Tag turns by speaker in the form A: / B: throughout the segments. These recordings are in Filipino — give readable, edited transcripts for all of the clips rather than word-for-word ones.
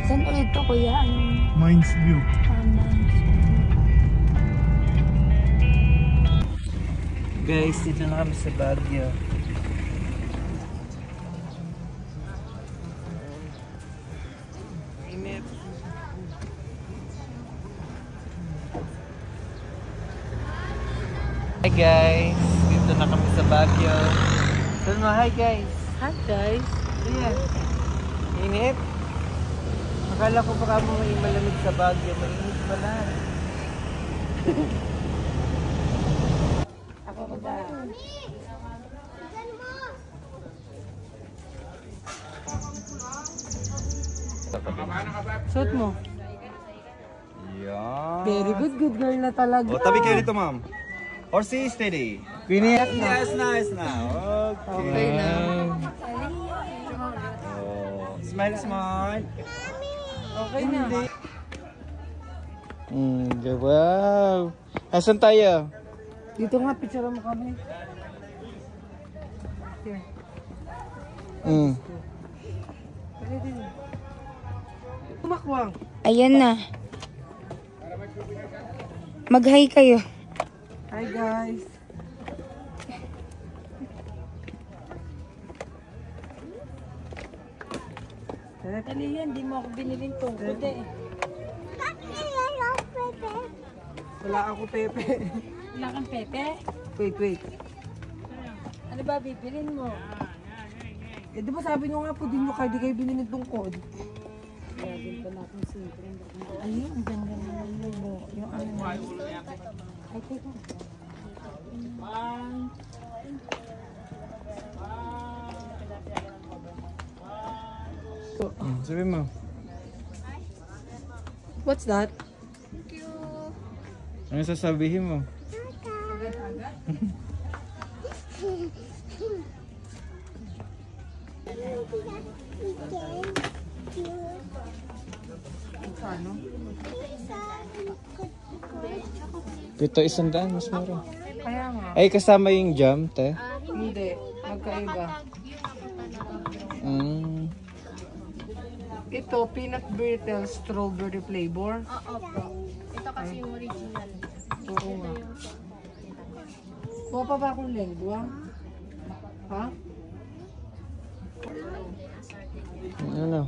A: Saan ulit to, kuya? Anong...
B: Mines View.
C: Guys, dito na kami sa Baguio. Init. Hi guys, dito na kami sa Baguio. So, hi guys.
A: Hi guys.
C: Ayan. Init. Akala ko baka mo may malamig sa Baguio. Mainit pala.
A: Ako ba? Suot mo.
B: Yeah.
A: Very good, good girl na talaga.
B: Oh, tabi kayo dito, ma'am. Or see steady.
C: Queenie.
B: Yes, nice na.
A: Okay na.
B: Oh, smile, smile.
A: Okay na.
C: Wow. Asan tayo?
A: Dito nga, picture mo kami. Here. Kumakwang.
D: Ayan na. Mag-hi kayo.
A: Hi guys. Dali yan, di mo ako biniling tungkod eh. Wala ako pepe. Wala kang pepe? Wait. Ano ba bibilin mo? Eh di ba sabi nyo nga po din nyo kayo di kayo biniling tungkod? Grabe pa natin simple. Ayun, ang ganda naman yung ano na. Ay, teka.
C: Sabi mo.
A: What's that?
C: Ano sasabihin mo?
A: Ano?
C: Pito 100, mas mura.
A: Kaya nga.
C: Ay, kasama yung jam, te?
A: Hindi. Magkaiba. Ito, peanut brittle strawberry flavor.
E: Opo. Ito kasi yung original.
A: Oo nga. Kuha pa ba akong lengua? Ha?
C: Ano?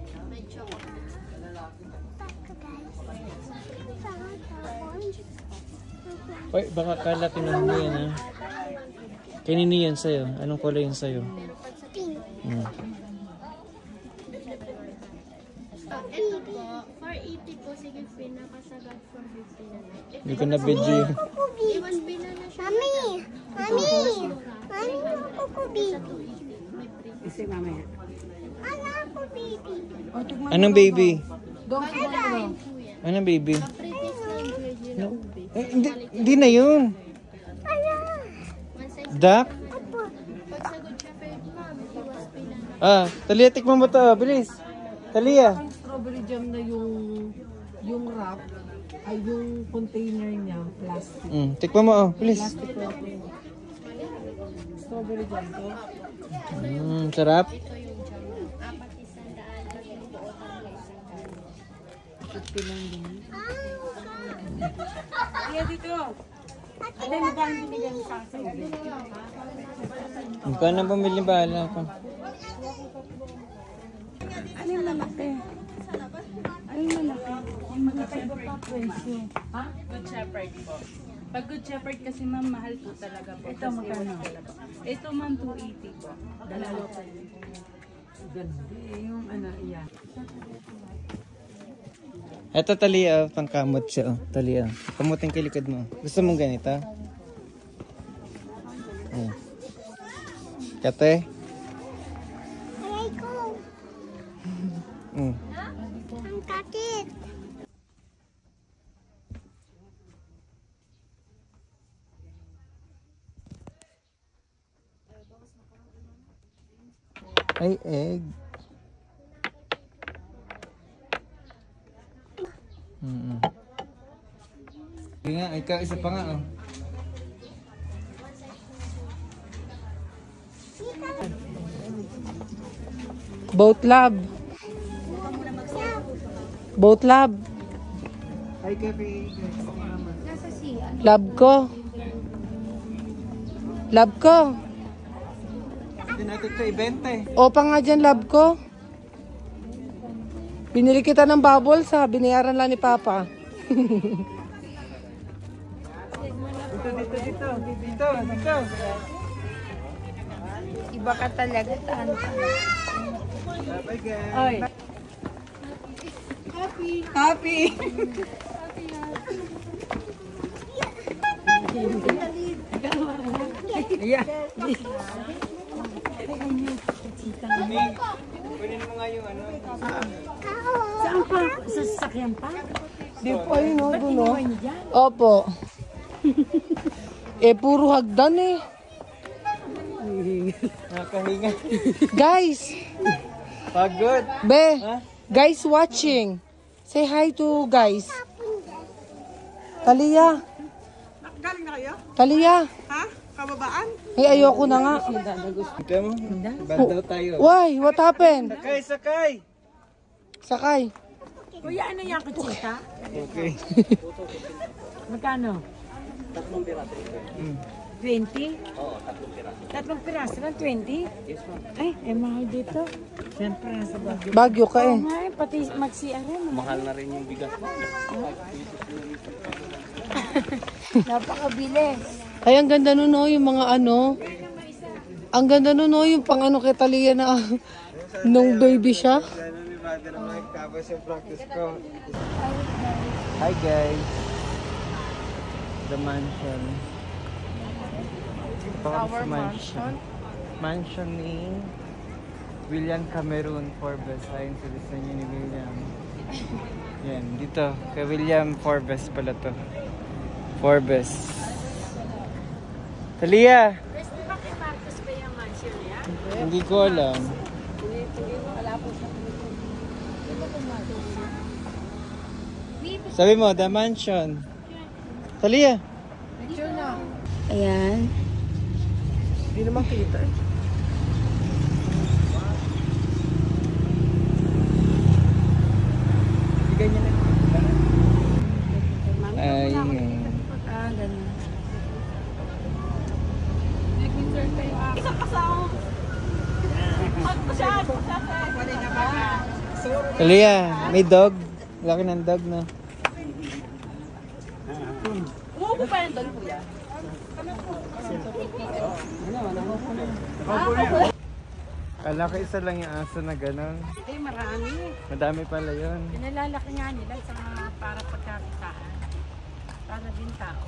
C: Uy, baka kala kinuha mo yan, ha? Kanino yan sa'yo? Anong kulay yan sa'yo?
E: Ito po, 480 po, sige pinakasagad for 50 na.
C: Hindi ko na-video yun.
E: Iwan pila na siya.
F: Mami, ako baby.
A: Isi mamaya.
F: Ako baby.
A: O, tigman
C: Anong baby?
A: Donkey Kong.
C: Anong baby?
E: Previous na ingredient
C: No.
E: ng ube.
C: Eh, hindi na yun.
E: One size
C: Duck?
E: pag sagod siya pero ma'am, iwas pila na.
C: Talia, tikman mo to. Bilis. Talia.
A: Ang strawberry jam na yung wrap ay yung container niya plastic.
C: Tikman mo, bilis.
A: Plastic wrap. Strawberry jam to.
C: Sarap.
E: Ito yung jam. 400 yung buo talaga isang.
A: 50 lang din. Kaya dito. Ano yung magkano binigyan sa akin?
C: Magkano bumili bahala ko?
A: Ano yung malaki? Ano yung malaki? Yung magkaiba pa presyo. Ha?
G: Good Shepherd po. Pag Good Shepherd kasi ma'am, mahal po talaga po.
A: Ito magkano?
G: Ito ma'am, 280 po. Dalawa po.
A: Ganda. Yung ano, iya.
C: Ito Talia, pangkamot siya. Talia, kamutin kay likod mo. Gusto mong ganito? Kate?
F: Aray ko. Ang kakit.
C: Ay, egg. Sige nga, ikaw isa pa nga, oh.
A: Boat lab. Boat love.
C: Hi, Kepi.
E: Nasa siya.
A: Love ko. Love ko.
C: Hindi natin ito ibenta eh.
A: Opa nga dyan, love ko. Binili kita ng bubbles ha. Binayaran lang ni Papa.
C: Dito.
E: Iba ka talaga, Tanta.
C: Bye, guys.
A: Ay. Happy. Yeah.
C: Kunin mo nga yung ano.
E: Saan pa? Sa sasakyan pa?
A: Di po ayun o, doon o. Opo. Puro hagdan eh.
C: Nakahinga.
A: Guys,
C: Pagod.
A: be, guys watching. Say hi to guys. Talia.
H: Galing na kayo?
A: Talia.
H: Ha? Kababaan?
A: Ay, ayoko na nga.
C: Ito mo. Bad daw tayo.
A: Why? What happened?
C: Sakay.
A: Sakay.
E: Kuya, ano yan, kutsita?
C: Okay.
E: Magkano? 20? Oo, tatlong piraso lang, 20? Yes, ma'am. Ay, mahal dito. Siyempre, sa Baguio.
A: Bagyo ka eh.
E: Ay, pati mag-CRM.
B: Mahal na rin yung bigas mo.
E: Napakabilis.
A: Ay, ang ganda nun o, yung mga ano. Ang ganda nun o, yung pang ano kay Talia na nung baby siya.
C: Ano ni Father Mike, tapos yung practice ko. Hi guys. The mansion. Our mansion. Mansion ni William Cameron Forbes. Ayun sa disenyo ni William. Yan, dito. Kay William Forbes pala to. Forbes. Talia! Hindi ko alam. Sabi mo, the mansion. Talia!
D: Ayan.
A: Hindi naman kita eh.
C: Ay, Talia, may dog. Laki ng dog na.
G: Umupo pa yan doon, kuya.
C: Kala ko isa lang yung aso na gano'n.
G: Eh, marami.
C: Madami pala yun.
G: Pinalalaki nga nila sa mga para pagkakitaan. Para din tao.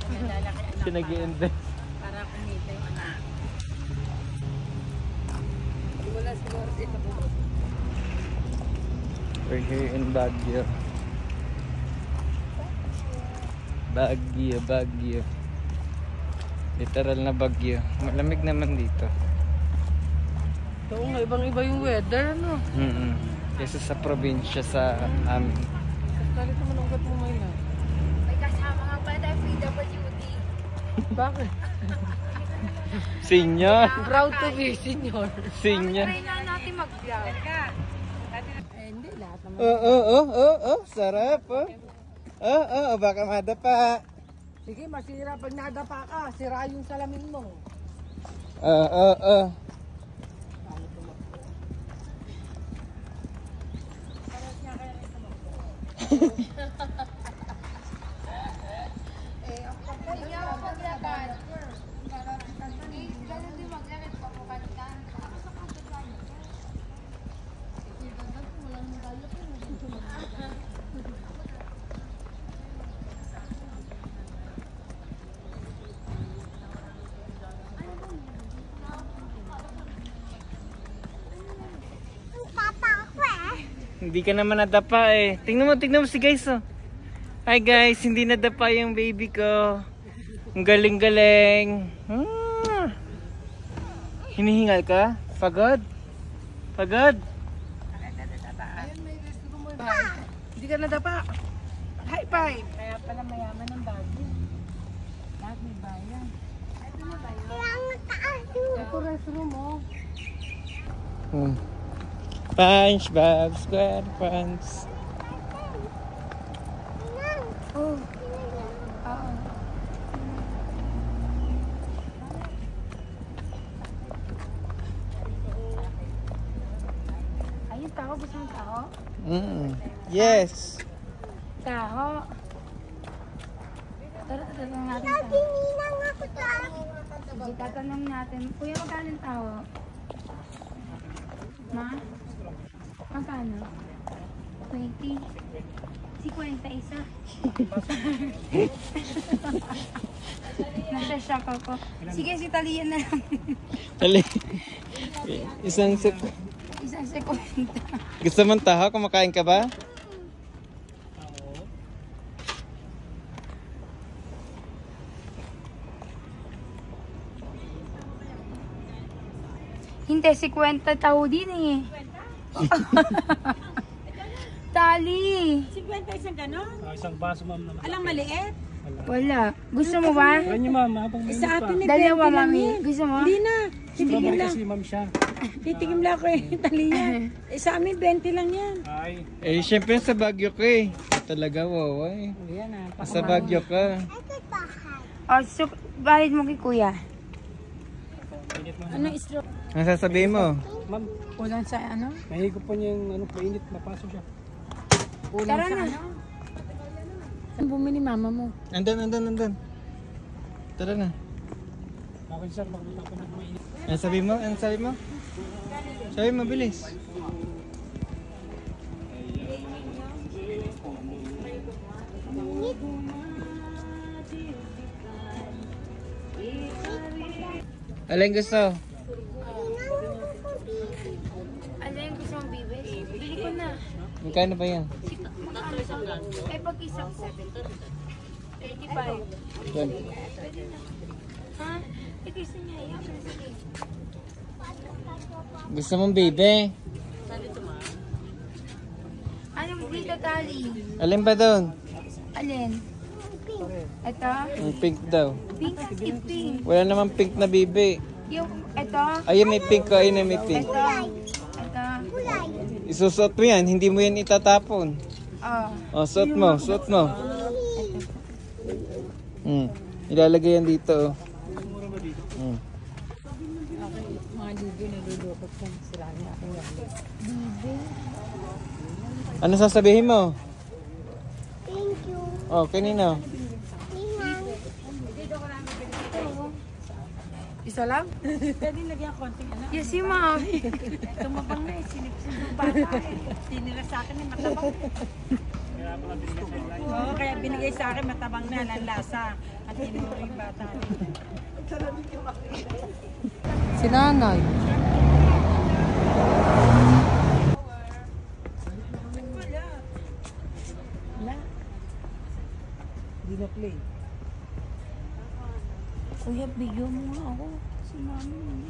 G: Pinalalaki anak
C: Pinag-i-invest.
G: para kumita yung anak.
C: We're here in Baguio. Baguio. Literal na Baguio. Malamig naman dito.
A: Oo nga, ibang-iba yung weather, no?
C: Kesa sa probinsya sa amin.
A: Kalit naman ang gat mo ngayon ah.
E: May kasama nga pala tayo, PWD.
A: Bakit?
C: Senior!
A: Proud to be senior.
C: Senior!
E: Try na natin mag-vlog.
A: Hindi, lahat naman.
C: Sarap baka madapa.
A: Sige, masira pag nadapa ka. Sira yung salamin mo.
C: Hindi ka naman nadapa eh. Tingnan mo si guys oh. Hi guys, hindi nadapa yung baby ko. Ang galing-galing. Hinihingal ka? Pagod?
A: Hindi ka nadapa. High five.
G: Kaya pala mayaman ng Baguio. Lahat may bayan.
A: Ito restroom mo.
C: SpongeBob SquarePants.
D: Oh. Ayun, taho. Gusto mo taho?
C: Yes.
D: Taho. Tatanong natin taho.
F: Tininang ako sa
D: Sige, tatanong natin. Kuya, magkano yung taho? Ma? Magkano? 20? 50 isa. Nasa-shock ako. Sige, si Talia na lang.
C: Dali. Isang sip.
D: Isang sekwenta.
C: Gusto mong taho? Kumakain ka ba?
D: Hindi, 50 taho din eh. Tali.
E: 50 isang gano'n?
G: Isang baso ma'am naman.
E: Alang maliit?
D: Wala. Gusto mo ba?
G: Kanya ma'am, habang
E: Sa atin ni
D: Dalawa,
E: 20 lang
D: mami.
E: yan.
D: Gusto mo?
E: Hindi na. Titigim lang.
G: kasi ma'am siya.
E: Titigim lang ako eh. Talia. Sa amin 20 lang yan.
G: Ay,
C: Syempre sa Baguio ka eh. Talaga, wow eh.
E: Yan ah.
C: Sa Baguio ka.
D: Oh, so, valid mo kay kuya.
E: Ano stroke?
C: Ano sasabihin mo?
G: ma'am,
E: Kulang sa ano?
G: nahigo po niya yung mainit, mapasok siya.
E: Kulang
D: Tara
E: sa
D: na.
E: ano? Saan bumili mama mo?
C: Andun. Tara na.
G: Bakit sir, bakit ako nagmainit?
C: Ano sabi mo? Sabi mo, bilis. Alin gusto?
D: Ano yung gusto mong bibis? Bili ko na.
C: Magkano ba yan?
D: Eh, pag isang 35. Ha? Eh, gusto niya yan. Sige.
C: Gusto mong bibe?
D: Anong dito, Tali?
C: Alin ba doon?
D: Alin? Ito?
C: Yung pink daw.
D: Pink? Skip pink.
C: Wala namang pink na bibe.
D: Yung, ito?
C: Ayun may pink ko, ayun may pink.
D: Ito? Ito?
C: Isusot mo yan, hindi mo yan itatapon.
D: Oh.
C: Oh, suot mo. Ilalagay yan dito.
E: Mga libo nilulukot ko. Sila niya akong wali.
C: Ano sasabihin mo?
F: Thank you.
C: Oh, kanino?
E: Isa lang? Pwede lagyan konting ano.
D: Yes, yung mom.
E: Tumabang na eh. Sinipsin ng bata eh. Tinira sa akin eh. Matabang. Oo, kaya binigay sa akin matabang na. Lanlasa. At tinuro yung bata.
A: Si nanay.
E: Wala.
A: Hindi na play.
D: Kuya, bigyan mo nga ako. Si mami.